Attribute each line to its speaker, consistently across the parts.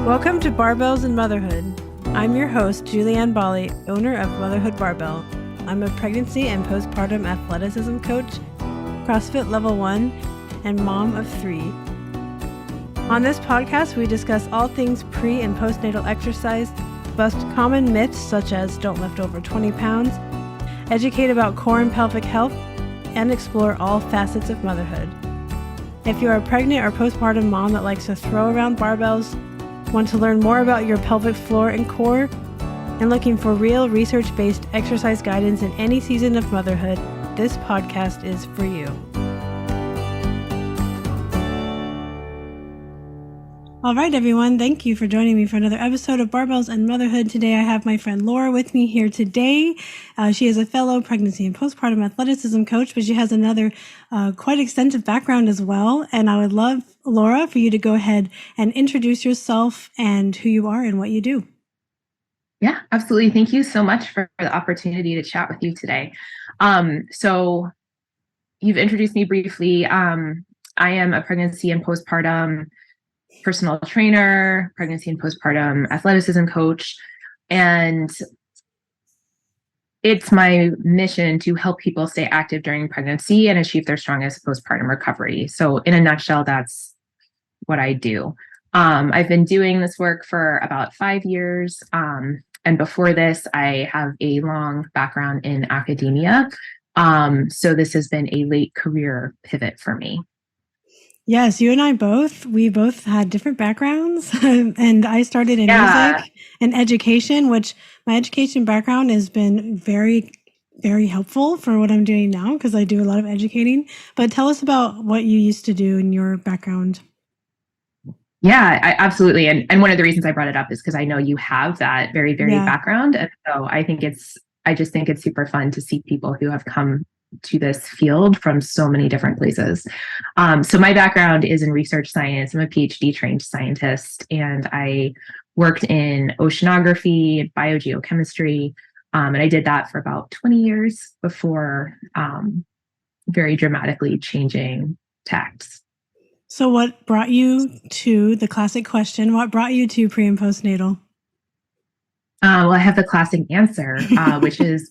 Speaker 1: Welcome to Barbells and Motherhood. I'm your host, Julianne Bali, owner of Motherhood Barbell. I'm a pregnancy and postpartum athleticism coach, CrossFit Level 1, and mom of 3. On this podcast, we discuss all things pre- and postnatal exercise, bust common myths such as don't lift over 20 pounds, educate about core and pelvic health, and explore all facets of motherhood. If you're a pregnant or postpartum mom that likes to throw around barbells, want to learn more about your pelvic floor and core, and looking for real research-based exercise guidance in any season of motherhood, this podcast is for you. All right, everyone. Thank you for joining me for another episode of Barbells and Motherhood. Today, I have my friend Laura with me here today. She is a fellow pregnancy and postpartum athleticism coach, but she has another quite extensive background as well. And I would love, Laura, for you to go ahead and introduce yourself and who you are and what you do.
Speaker 2: Yeah, absolutely. Thank you so much for the opportunity to chat with you today. So you've introduced me briefly. I am a pregnancy and postpartum personal trainer, pregnancy and postpartum athleticism coach, and it's my mission to help people stay active during pregnancy and achieve their strongest postpartum recovery. So in a nutshell, that's what I do. I've been doing this work for about 5 years. And before this, I have a long background in academia. So this has been a late career pivot for me.
Speaker 1: Yes, you and I we both had different backgrounds. And I started in music and education, which my education background has been very, very helpful for what I'm doing now because I do a lot of educating. But tell us about what you used to do in your background.
Speaker 2: Yeah, absolutely. And one of the reasons I brought it up is because I know you have that very, very background. And so I just think it's super fun to see people who have come to this field from so many different places. So my background is in research science. I'm a PhD trained scientist, and I worked in oceanography, biogeochemistry, and I did that for about 20 years before very dramatically changing tacks.
Speaker 1: So what brought you to the classic question? What brought you to pre and postnatal?
Speaker 2: Well, I have the classic answer, which is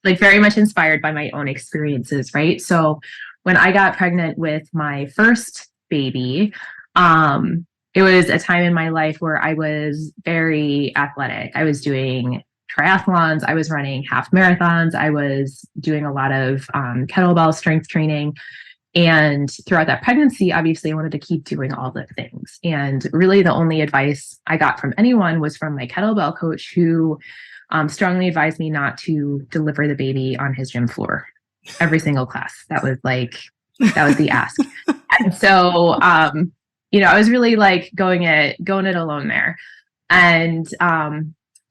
Speaker 2: very much inspired by my own experiences, right? So when I got pregnant with my first baby, it was a time in my life where I was very athletic. I was doing triathlons, I was running half marathons, I was doing a lot of kettlebell strength training. And throughout that pregnancy, obviously, I wanted to keep doing all the things. And really the only advice I got from anyone was from my kettlebell coach, who strongly advised me not to deliver the baby on his gym floor every single class. That was the ask. And so, I was really going it alone there. And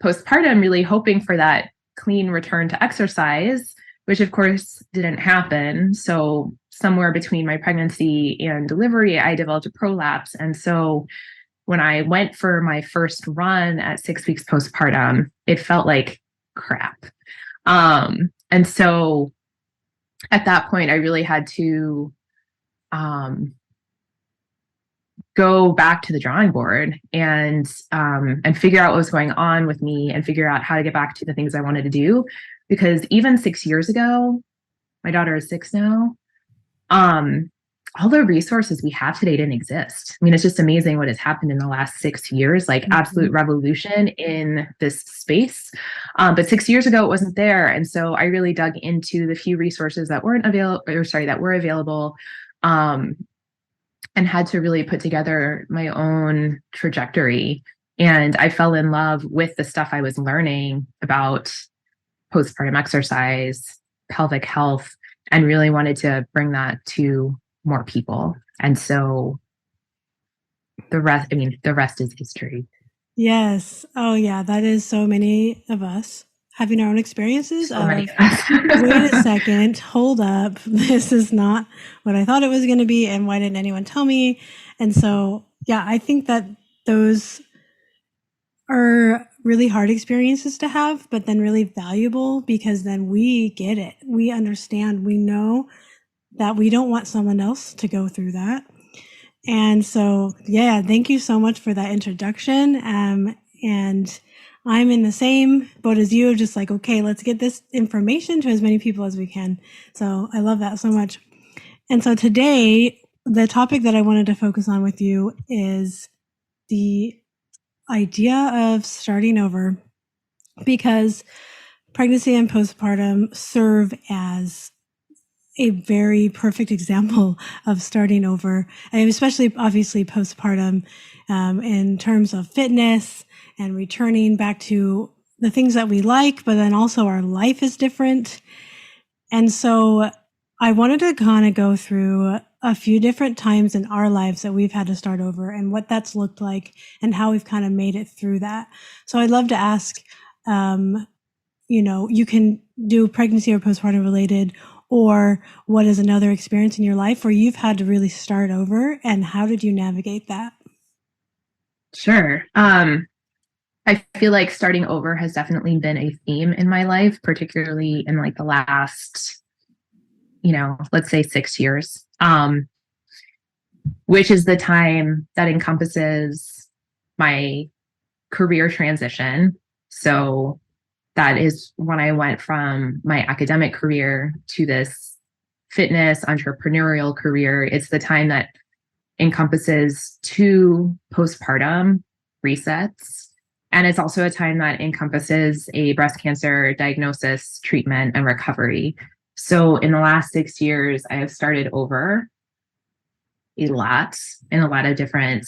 Speaker 2: postpartum, really hoping for that clean return to exercise, which of course didn't happen. So somewhere between my pregnancy and delivery, I developed a prolapse. And so when I went for my first run at 6 weeks postpartum, it felt like crap. And so at that point, I really had to go back to the drawing board and figure out what was going on with me and figure out how to get back to the things I wanted to do. Because even 6 years ago, my daughter is 6 now, all the resources we have today didn't exist. I mean, it's just amazing what has happened in the last 6 years, absolute revolution in this space. But 6 years ago, it wasn't there. And so I really dug into the few resources that were available, and had to really put together my own trajectory. And I fell in love with the stuff I was learning about postpartum exercise, pelvic health, and really wanted to bring that to more people. And so the rest is history.
Speaker 1: Yes. Oh yeah. That is so many of us having our own experiences.
Speaker 2: Many of us.
Speaker 1: Wait a second, hold up. This is not what I thought it was going to be. And why didn't anyone tell me? And so, yeah, I think that those are really hard experiences to have, but then really valuable because then we get it. We understand, we know that we don't want someone else to go through that. And so, yeah, thank you so much for that introduction. And I'm in the same boat as you, just like, okay, let's get this information to as many people as we can. So I love that so much. And so today, the topic that I wanted to focus on with you is the idea of starting over, because pregnancy and postpartum serve as a very perfect example of starting over, and especially obviously postpartum, in terms of fitness and returning back to the things that we like, but then also our life is different. And so I wanted to kind of go through a few different times in our lives that we've had to start over and what that's looked like and how we've kind of made it through that. So I'd love to ask, you can do pregnancy or postpartum related, or what is another experience in your life where you've had to really start over, and how did you navigate that?
Speaker 2: Sure. I feel like starting over has definitely been a theme in my life, particularly in like the last, let's say 6 years, which is the time that encompasses my career transition. So that is when I went from my academic career to this fitness entrepreneurial career. It's the time that encompasses 2 postpartum resets. And it's also a time that encompasses a breast cancer diagnosis, treatment, and recovery. So in the last 6 years, I have started over a lot in a lot of different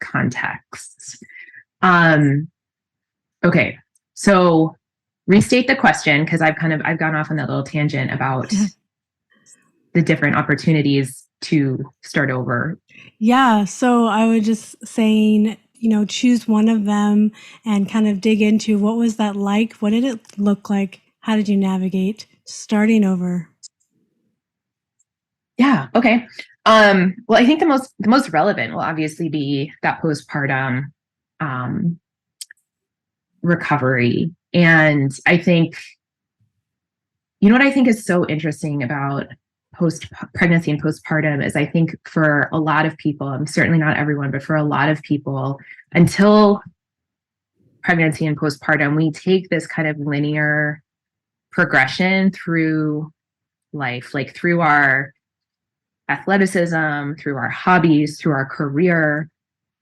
Speaker 2: contexts. Okay, so restate the question, because I've gone off on that little tangent about the different opportunities to start over.
Speaker 1: Yeah, so I was just saying, choose one of them and kind of dig into what was that like? What did it look like? How did you navigate starting over?
Speaker 2: Yeah, okay. Well, I think the most relevant will obviously be that postpartum recovery. And I think, what I think is so interesting about post pregnancy and postpartum is, I think for a lot of people, I'm certainly not everyone, but for a lot of people, until pregnancy and postpartum, we take this kind of linear progression through life, like through our athleticism, through our hobbies, through our career.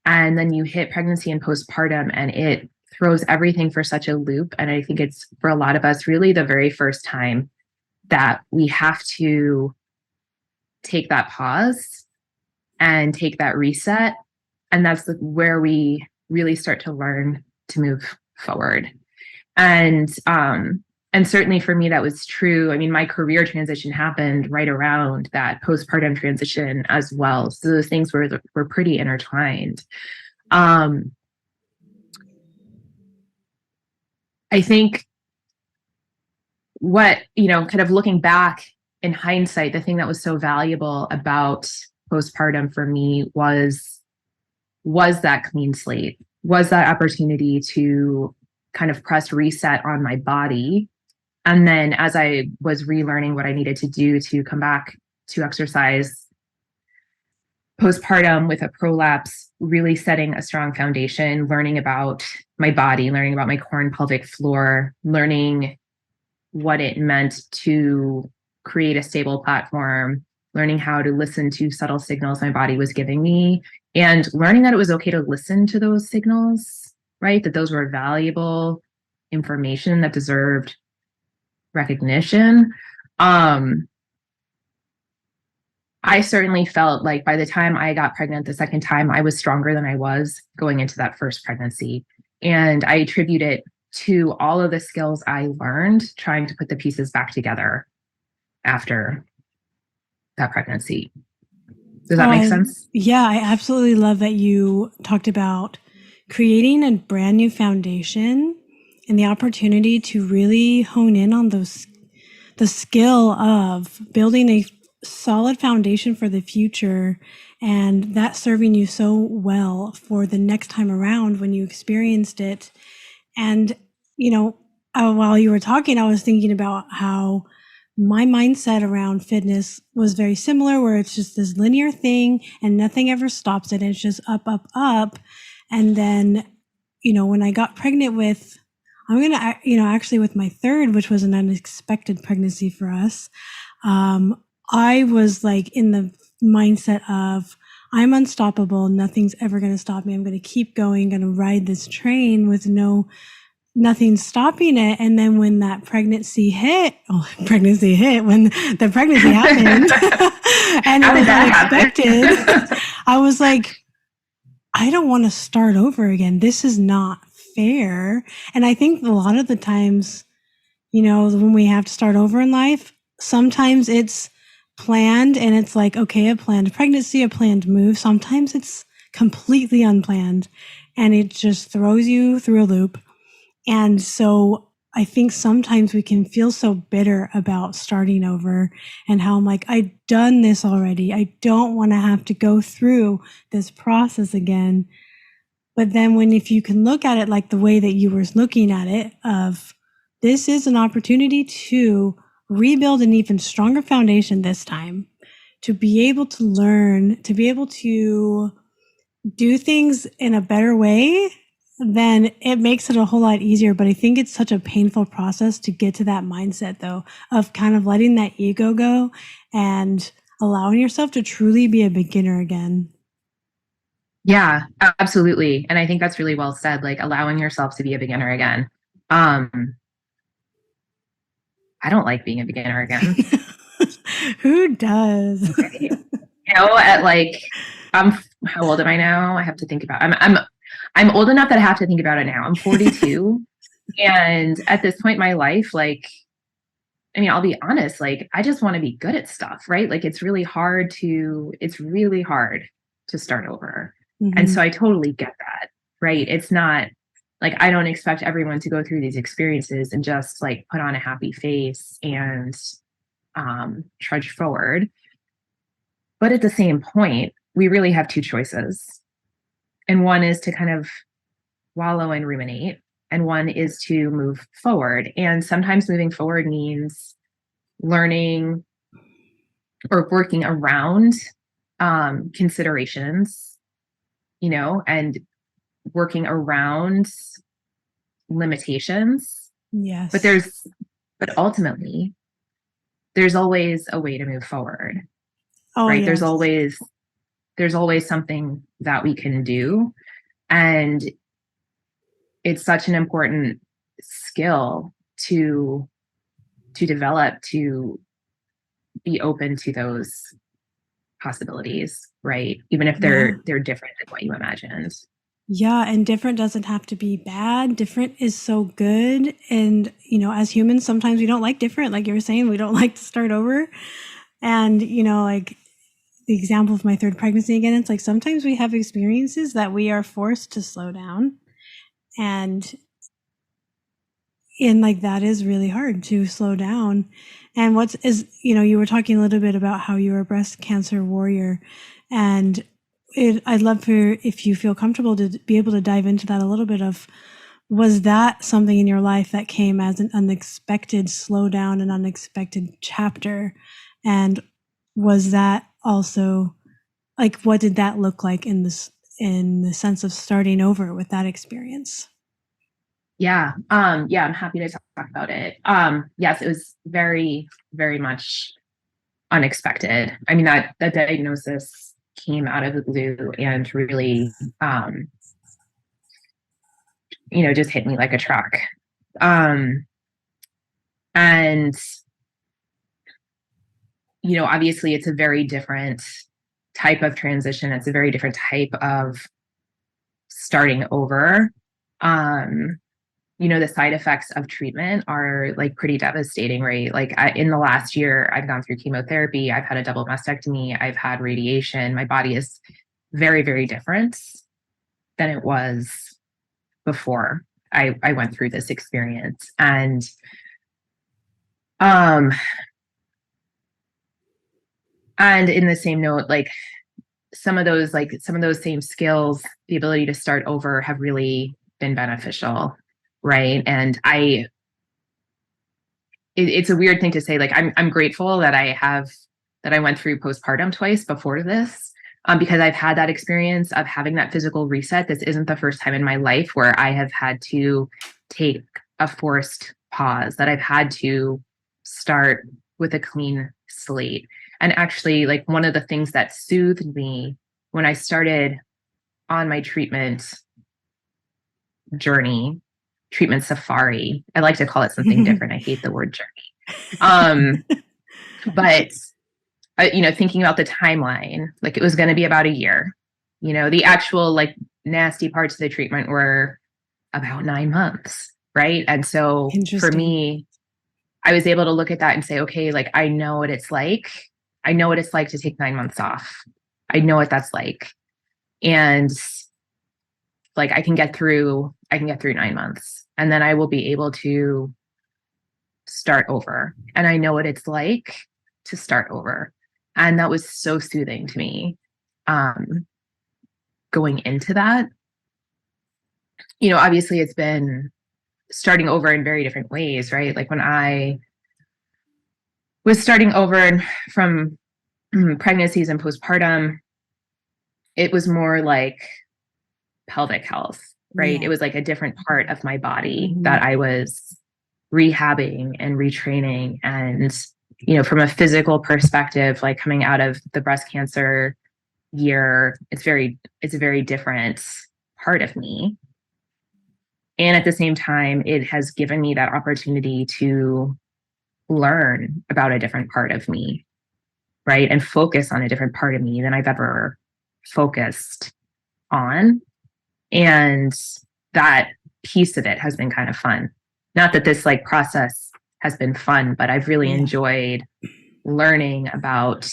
Speaker 2: And then you hit pregnancy and postpartum, and it throws everything for such a loop. And I think it's, for a lot of us, really the very first time that we have to take that pause and take that reset. And that's where we really start to learn to move forward. And certainly for me, that was true. I mean, my career transition happened right around that postpartum transition as well. So those things were pretty intertwined. I think what, kind of looking back in hindsight, the thing that was so valuable about postpartum for me was that clean slate, was that opportunity to kind of press reset on my body. And then as I was relearning what I needed to do to come back to exercise postpartum with a prolapse, really setting a strong foundation, learning about my body, learning about my core and pelvic floor, learning what it meant to create a stable platform, learning how to listen to subtle signals my body was giving me, and learning that it was okay to listen to those signals, right? That those were valuable information that deserved recognition. I certainly felt like by the time I got pregnant the second time, I was stronger than I was going into that first pregnancy. And I attribute it to all of the skills I learned trying to put the pieces back together after that pregnancy. Does that make sense?
Speaker 1: Yeah, I absolutely love that you talked about creating a brand new foundation and the opportunity to really hone in on the skill of building a solid foundation for the future, and that serving you so well for the next time around when you experienced it. And, while you were talking, I was thinking about how my mindset around fitness was very similar, where it's just this linear thing and nothing ever stops it. It's just up, up, up. And then, when I got pregnant with, actually with my third, which was an unexpected pregnancy for us, I was like in the mindset of, I'm unstoppable. Nothing's ever going to stop me. I'm going to keep going, going to ride this train with nothing stopping it. And then when that pregnancy hit, when the pregnancy happened and it was unexpected, I was like, I don't want to start over again. This is not fair. And I think a lot of the times, when we have to start over in life, sometimes it's planned and it's like, okay, a planned pregnancy, a planned move. Sometimes it's completely unplanned and it just throws you through a loop. And so I think sometimes we can feel so bitter about starting over and how I'm like, I've done this already. I don't want to have to go through this process again. But then if you can look at it like the way that you were looking at it, of this is an opportunity to rebuild an even stronger foundation this time, to be able to learn, to be able to do things in a better way, then it makes it a whole lot easier. But I think it's such a painful process to get to that mindset, though, of kind of letting that ego go and allowing yourself to truly be a beginner again.
Speaker 2: Yeah, absolutely. And I think that's really well said, like allowing yourself to be a beginner again. I don't like being a beginner again.
Speaker 1: Who does?
Speaker 2: Okay. At like, how old am I now? I have to think about, I'm old enough that I have to think about it now. I'm 42. And at this point in my life, like, I'll be honest, like, I just want to be good at stuff, right? Like, it's really hard to start over. Mm-hmm. And so I totally get that, right? It's not like, I don't expect everyone to go through these experiences and just like put on a happy face and trudge forward. But at the same point, we really have two choices. And one is to kind of wallow and ruminate, and one is to move forward. And sometimes moving forward means learning or working around considerations, and working around limitations.
Speaker 1: Yes.
Speaker 2: But ultimately, there's always a way to move forward.
Speaker 1: Oh,
Speaker 2: right?
Speaker 1: Yes.
Speaker 2: There's always something that we can do. And it's such an important skill to develop, to be open to those possibilities, right? Even if they're different than what you imagined.
Speaker 1: Yeah, and different doesn't have to be bad. Different is so good. And, as humans, sometimes we don't like different. Like you were saying, we don't like to start over. And, like the example of my third pregnancy again, it's like sometimes we have experiences that we are forced to slow down. And like that is really hard to slow down. And you were talking a little bit about how you were a breast cancer warrior, and I'd love if you feel comfortable to be able to dive into that a little bit of, was that something in your life that came as an unexpected slowdown, an unexpected chapter? And was that also like, what did that look like in the sense of starting over with that experience?
Speaker 2: Yeah. I'm happy to talk about it. Yes, it was very, very much unexpected. That diagnosis came out of the blue and really, just hit me like a truck. And, obviously it's a very different type of transition. It's a very different type of starting over. The side effects of treatment are like pretty devastating, right? Like in the last year, I've gone through chemotherapy. I've had a double mastectomy. I've had radiation. My body is very, very different than it was before I went through this experience. And, and in the same note, like some of those same skills, the ability to start over, have really been beneficial. Right. And it's a weird thing to say. Like, I'm grateful that I went through postpartum twice before this, because I've had that experience of having that physical reset. This isn't the first time in my life where I have had to take a forced pause, that I've had to start with a clean slate. And actually, like, one of the things that soothed me when I started on my treatment journey, treatment safari, I like to call it something different. I hate the word journey. But thinking about the timeline, like, it was going to be about a year. The actual, like, nasty parts of the treatment were about 9 months, right? And so for me, I was able to look at that and say, okay, like, I know what it's like. I know what it's like to take 9 months off. I know what that's like. And like, I can get through 9 months, and then I will be able to start over. And I know what it's like to start over. And that was so soothing to me, going into that. Obviously, it's been starting over in very different ways, right? Like, when I was starting over from pregnancies and postpartum, it was more like pelvic health, right?
Speaker 1: Yeah.
Speaker 2: It was like a different part of my body that I was rehabbing and retraining. And, from a physical perspective, like, coming out of the breast cancer year, it's a very different part of me. And at the same time, it has given me that opportunity to learn about a different part of me, right? And focus on a different part of me than I've ever focused on. And that piece of it has been kind of fun. Not that this, like, process has been fun, but I've really enjoyed learning about,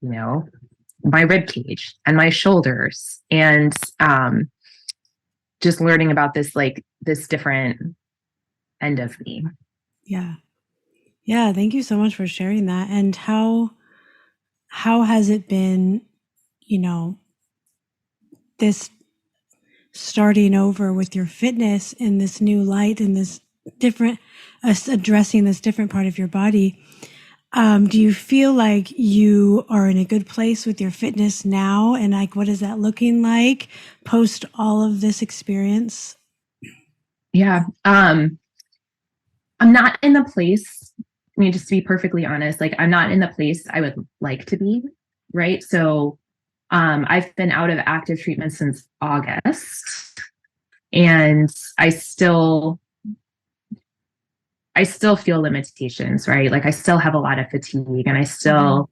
Speaker 2: my rib cage and my shoulders, and just learning about this different end of me.
Speaker 1: Yeah. Yeah. Thank you so much for sharing that. And how has it been, this starting over with your fitness in this new light and this different, addressing this different part of your body? Do you feel like you are in a good place with your fitness now? And, like, what is that looking like post all of this experience?
Speaker 2: Yeah. I'm not in the place, just to be perfectly honest, like, I'm not in the place I would like to be. Right. So, I've been out of active treatment since August, and I still feel limitations, right? Like, I still have a lot of fatigue, and I still,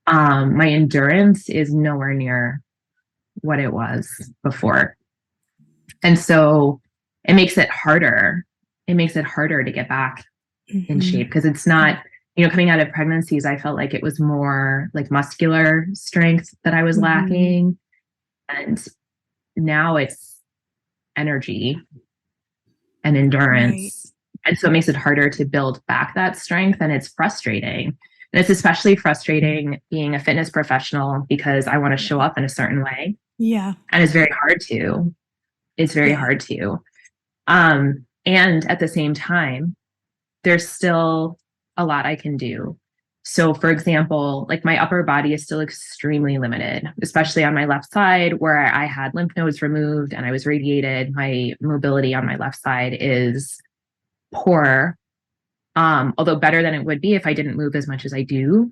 Speaker 2: my endurance is nowhere near what it was before. And so it makes it harder. It makes it harder to get back in shape, because it's not, coming out of pregnancies, I felt like it was more like muscular strength that I was lacking. And now it's energy and endurance. Right. And so it makes it harder to build back that strength, and it's frustrating. And it's especially frustrating being a fitness professional, because I want to show up in a certain way.
Speaker 1: Yeah.
Speaker 2: And it's very hard to. It's very hard to. And at the same time, there's still a lot I can do. So, for example, like, my upper body is still extremely limited, especially on my left side, where I had lymph nodes removed and I was radiated. My mobility on my left side is poor, although better than it would be if I didn't move as much as I do.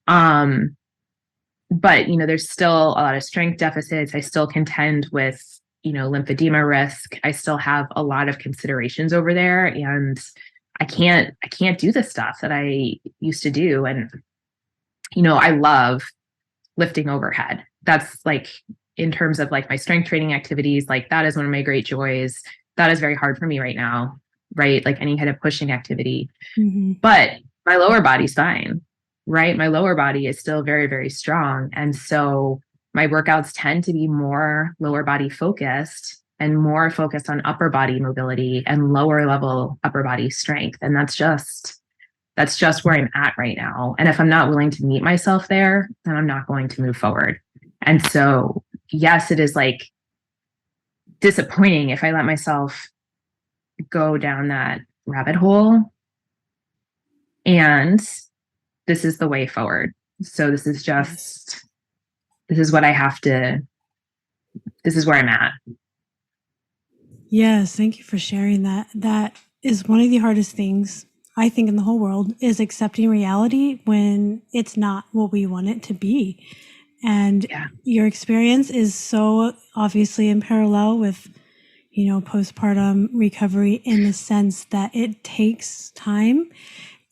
Speaker 2: But, there's still a lot of strength deficits. I still contend with, lymphedema risk. I still have a lot of considerations over there, and I can't do the stuff that I used to do. And, I love lifting overhead. That's, like, in terms of, like, my strength training activities, like, that is one of my great joys. That is very hard for me right now, right? Like, any kind of pushing activity. But my lower body's fine, right? My lower body is still very, very strong. And so my workouts tend to be more lower body focused and more focused on upper body mobility and lower level upper body strength. And that's just where I'm at right now. And if I'm not willing to meet myself there, then I'm not going to move forward. And so, yes, it is, like, disappointing if I let myself go down that rabbit hole. and this is the way forward. So this is this is what I have to, this is where I'm at.
Speaker 1: Yes, thank you for sharing that. That is one of the hardest things I think in the whole world, is accepting reality when it's not what we want it to be. And your experience is so obviously in parallel with, postpartum recovery, in the sense that it takes time.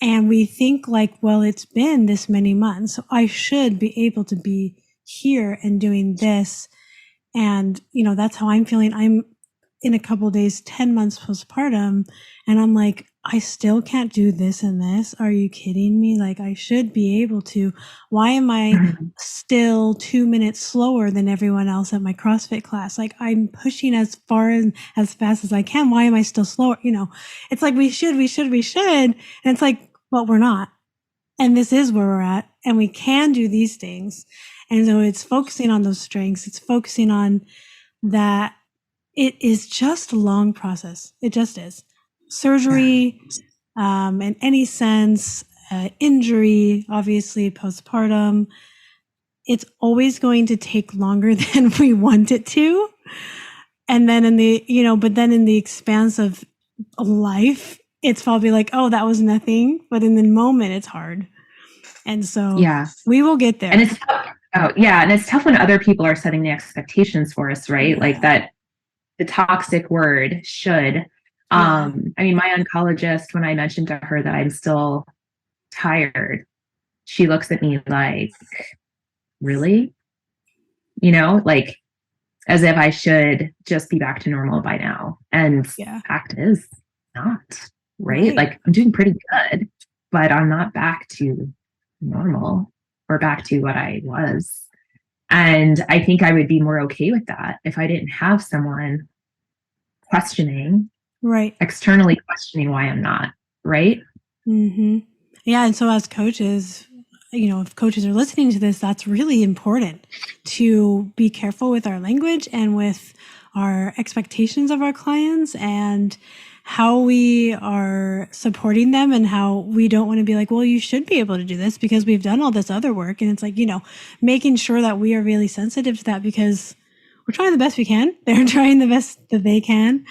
Speaker 1: And we think like, well, it's been this many months, so I should be able to be here and doing this. And, that's how I'm feeling. I'm in a couple of days, 10 months postpartum. And I'm like, I still can't do this and this. Are you kidding me? Like, I should be able to. Why am I still 2 minutes slower than everyone else at my CrossFit class? Like, I'm pushing as far and as fast as I can. Why am I still slower? It's like, we should. And it's like, well, we're not. And this is where we're at. And we can do these things. And so it's focusing on those strengths. It's focusing on that. It is just a long process. It just is. Surgery, in any sense, injury, obviously postpartum. It's always going to take longer than we want it to. And then in the expanse of life, it's probably like, oh, that was nothing. But in the moment, it's hard. And so we will get there.
Speaker 2: And it's tough. And it's tough when other people are setting the expectations for us, right? Like that, the toxic word should. I mean, my oncologist, when I mentioned to her that I'm still tired, she looks at me like, really? Like as if I should just be back to normal by now. And fact is not, right? Like I'm doing pretty good, but I'm not back to normal or back to what I was. And I think I would be more okay with that if I didn't have someone questioning, externally questioning why I'm not, right?
Speaker 1: Mm-hmm. Yeah. And so as coaches, if coaches are listening to this, that's really important, to be careful with our language and with our expectations of our clients, and how we are supporting them, and how we don't want to be like, well, you should be able to do this because we've done all this other work. And it's like, making sure that we are really sensitive to that, because we're trying the best we can. They're trying the best that they can.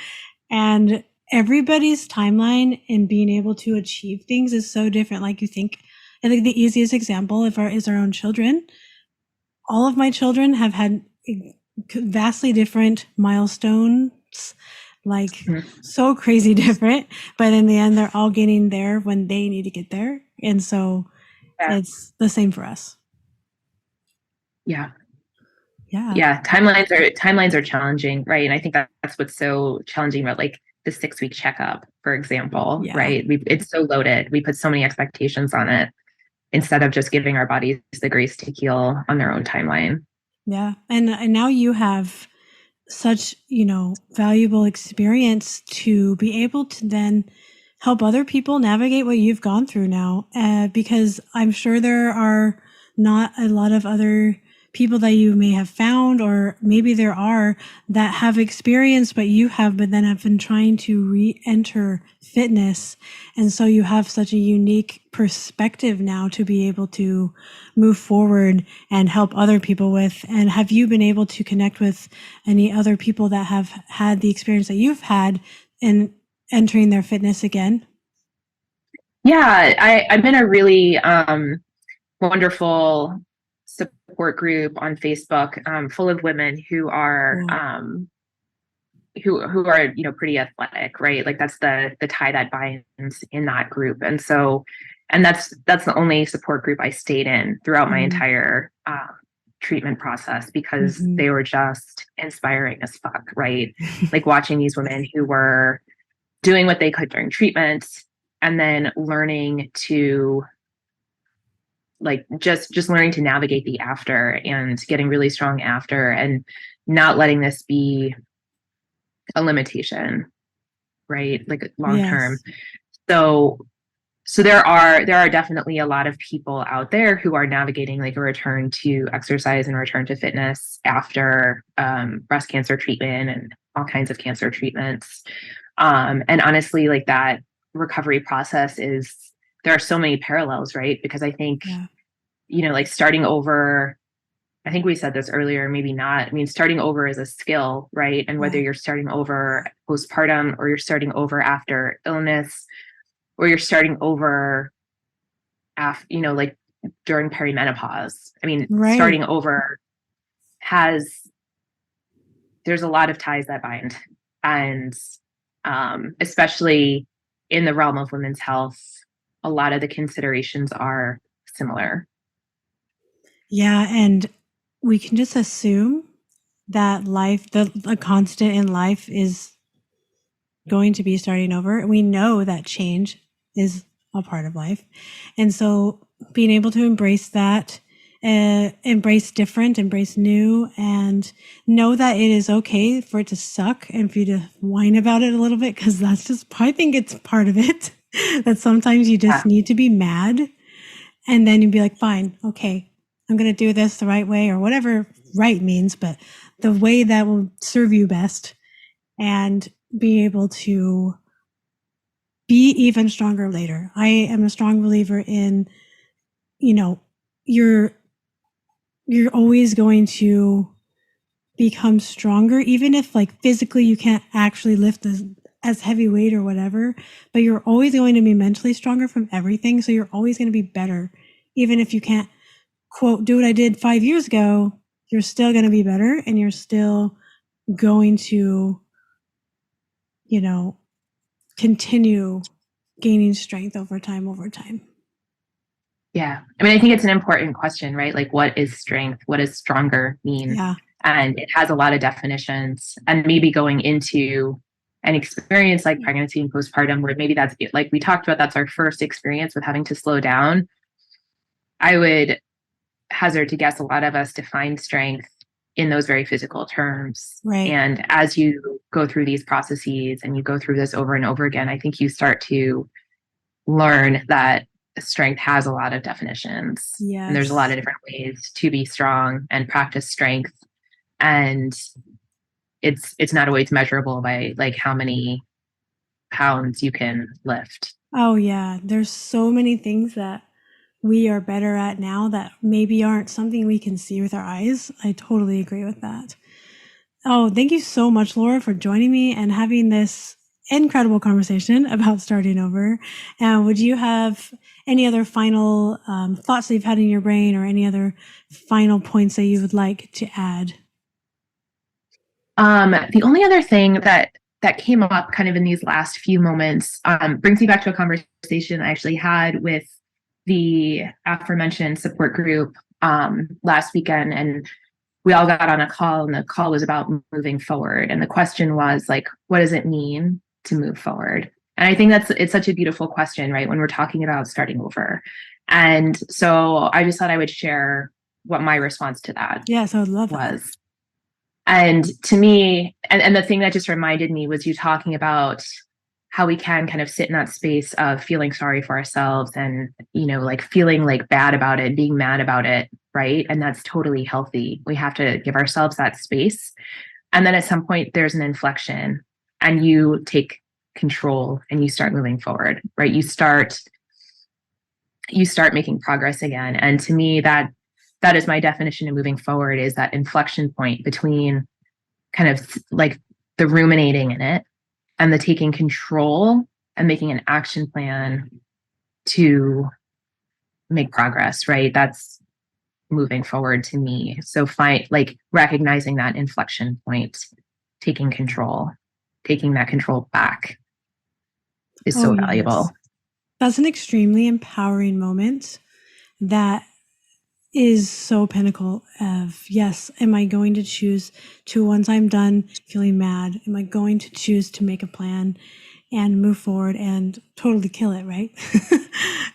Speaker 1: And everybody's timeline in being able to achieve things is so different. Like, I think the easiest example is our own children. All of my children have had vastly different milestones, like so crazy different, but in the end, they're all getting there when they need to get there. And so it's the same for us.
Speaker 2: Yeah. Timelines are challenging, right? And I think that's what's so challenging about like the 6-week checkup, for example, right? It's so loaded. We put so many expectations on it instead of just giving our bodies the grace to heal on their own timeline.
Speaker 1: Yeah. And now you have such, valuable experience to be able to then help other people navigate what you've gone through now. Because I'm sure there are not a lot of other people that you may have found, or maybe there are, that have experienced what you have, but then have been trying to re-enter fitness. And so you have such a unique perspective now to be able to move forward and help other people with. And have you been able to connect with any other people that have had the experience that you've had in entering their fitness again?
Speaker 2: Yeah, I'm in a really wonderful support group on Facebook, full of women who are who are pretty athletic, right? Like that's the tie that binds in that group. And so, and that's the only support group I stayed in throughout my entire treatment process, because they were just inspiring as fuck, right? Like watching these women who were doing what they could during treatment, and then learning to like just learning to navigate the after, and getting really strong after, and not letting this be a limitation, right? Like long term. So there are definitely a lot of people out there who are navigating like a return to exercise and return to fitness after breast cancer treatment and all kinds of cancer treatments. And honestly, like that recovery process is there are so many parallels, right? Because I think,
Speaker 1: Yeah.
Speaker 2: like starting over, I think we said this earlier, maybe not. I mean, starting over is a skill, right? And whether you're starting over postpartum or you're starting over after illness or you're starting over after, like during perimenopause. I mean,
Speaker 1: Right.
Speaker 2: starting over there's a lot of ties that bind. And especially in the realm of women's health, a lot of the considerations are similar.
Speaker 1: Yeah. And we can just assume that a constant in life is going to be starting over. We know that change is a part of life. And so being able to embrace that, embrace different, embrace new, and know that it is okay for it to suck and for you to whine about it a little bit, because I think it's part of it, that sometimes you just need to be mad and then you'd be like, fine, okay, I'm going to do this the right way, or whatever right means, but the way that will serve you best, and be able to be even stronger later. I am a strong believer in, you're always going to become stronger, even if like physically you can't actually lift as heavy weight or whatever, but you're always going to be mentally stronger from everything. So you're always going to be better. Even if you can't, quote, do what I did 5 years ago, you're still going to be better, and you're still going to, continue gaining strength over time.
Speaker 2: Yeah. I mean, I think it's an important question, right? Like, what is strength? What does stronger mean?
Speaker 1: Yeah.
Speaker 2: And it has a lot of definitions. And maybe going into an experience like pregnancy and postpartum, where maybe that's like we talked about, that's our first experience with having to slow down. I would hazard to guess a lot of us define strength in those very physical terms.
Speaker 1: Right.
Speaker 2: And as you go through these processes and you go through this over and over again, I think you start to learn that strength has a lot of definitions.
Speaker 1: Yes.
Speaker 2: And there's a lot of different ways to be strong and practice strength. And it's not always measurable by like how many pounds you can lift.
Speaker 1: Oh yeah. There's so many things that we are better at now that maybe aren't something we can see with our eyes. I totally agree with that. Oh, thank you so much, Laura, for joining me and having this incredible conversation about starting over. And would you have any other final thoughts that you've had in your brain, or any other final points that you would like to add?
Speaker 2: The only other thing that came up kind of in these last few moments brings me back to a conversation I actually had with the aforementioned support group last weekend, and we all got on a call, and the call was about moving forward. And the question was like, what does it mean to move forward? And I think it's such a beautiful question, right? When we're talking about starting over. And so I just thought I would share what my response to that
Speaker 1: Yes, I would love that.
Speaker 2: was. And to me, and the thing that just reminded me was you talking about how we can kind of sit in that space of feeling sorry for ourselves and, like feeling like bad about it, being mad about it, right? And that's totally healthy. We have to give ourselves that space. And then at some point there's an inflection and you take control and you start moving forward, right? You start making progress again. And to me, that is my definition of moving forward, is that inflection point between kind of like the ruminating in it and the taking control and making an action plan to make progress, right? That's moving forward to me. So recognizing that inflection point, taking control, taking that control back is so valuable.
Speaker 1: Yes. That's an extremely empowering moment that is so pinnacle of, yes, am I going to choose to, once I'm done feeling mad, am I going to choose to make a plan and move forward and totally kill it, right?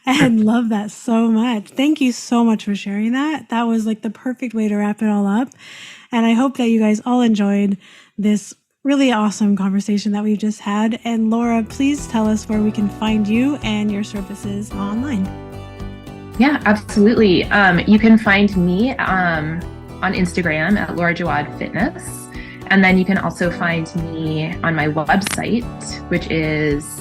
Speaker 1: And love that so much. Thank you so much for sharing that. That was like the perfect way to wrap it all up. And I hope that you guys all enjoyed this really awesome conversation that we've just had. And Laura, please tell us where we can find you and your services online.
Speaker 2: Yeah, absolutely. You can find me on Instagram at Laura Jawad Fitness. And then you can also find me on my website, which is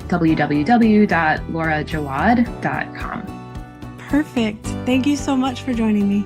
Speaker 2: www.laurajawad.com.
Speaker 1: Perfect. Thank you so much for joining me.